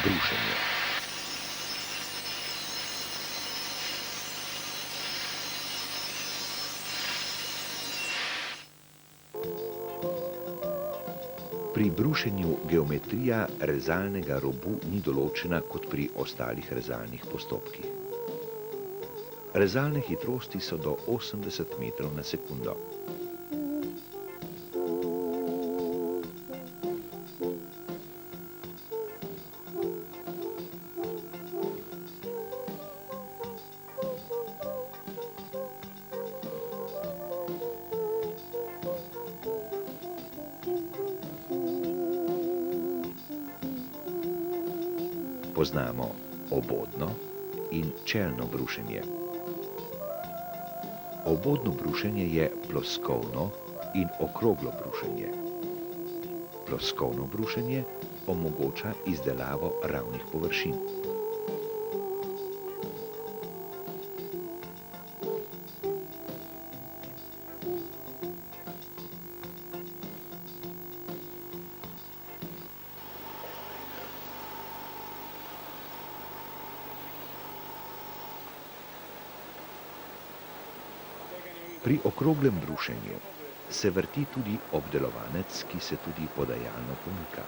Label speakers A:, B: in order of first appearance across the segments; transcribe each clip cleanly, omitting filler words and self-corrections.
A: Brušenje. Pri brušenju geometrija rezalnega robu ni določena kot pri ostalih rezalnih postopkih. Rezalne hitrosti so do 80 metrov na sekundo. Poznamo obodno in čelno brušenje. Obodno brušenje je ploskovno in okroglo brušenje. Ploskovno brušenje omogoča izdelavo ravnih površin. Pri okroglem brušenju se vrti tudi obdelovanec, ki se tudi podajalno pomika.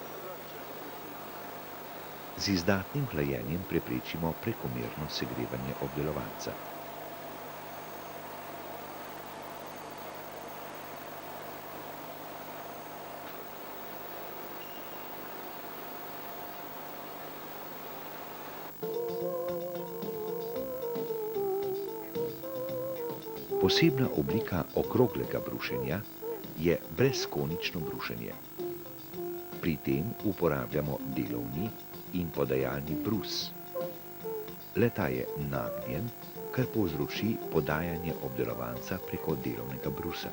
A: Z izdatnim hlajenjem preprečimo prekomerno segrevanje obdelovanca. Posebna oblika okroglega brušenja je brezkonično brušenje. Pri tem uporabljamo delovni in podajalni brus. Le-ta je nagnjen, kar povzroči podajanje obdelovanca preko delovnega brusa.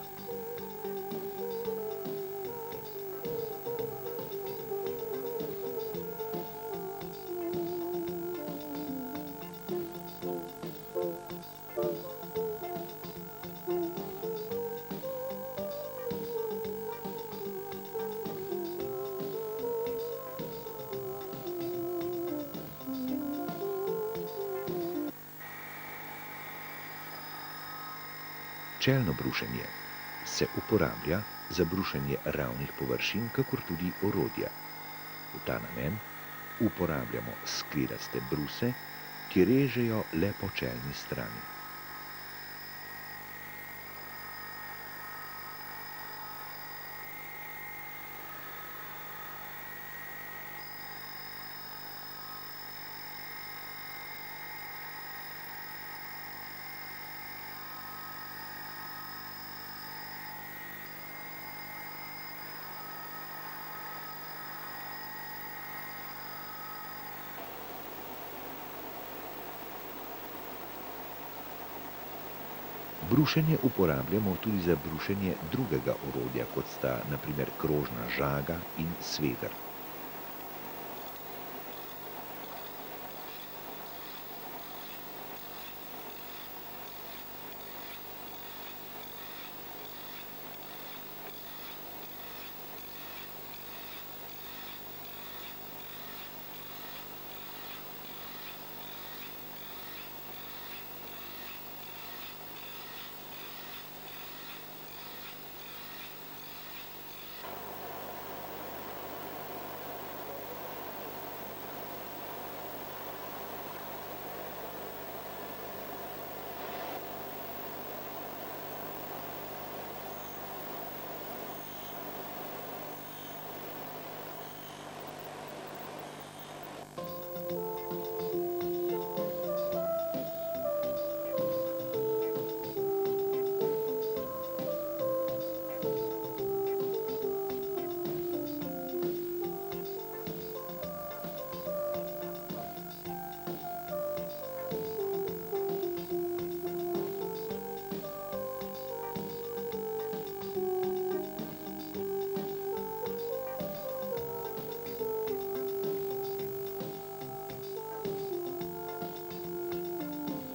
A: Čelno brušenje se uporablja za brušenje ravnih površin, kakor tudi orodja. V ta namen uporabljamo skliraste bruse, ki režejo le po čelni strani. Brušenje uporabljamo tudi za brušenje drugega orodja, kot sta na primer krožna žaga in sveder.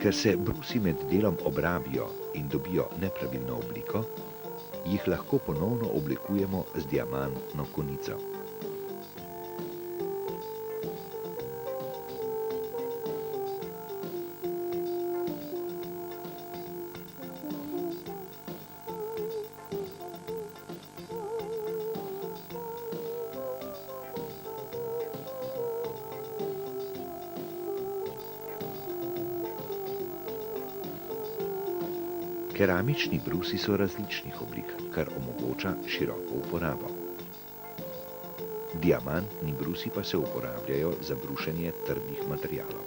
A: Ker se brusi med delom obrabijo in dobijo nepravilno obliko, jih lahko ponovno oblikujemo z diamantno konico. Keramični brusi so različnih oblik, kar omogoča široko uporabo. Diamantni brusi pa se uporabljajo za brušenje trdih materialov.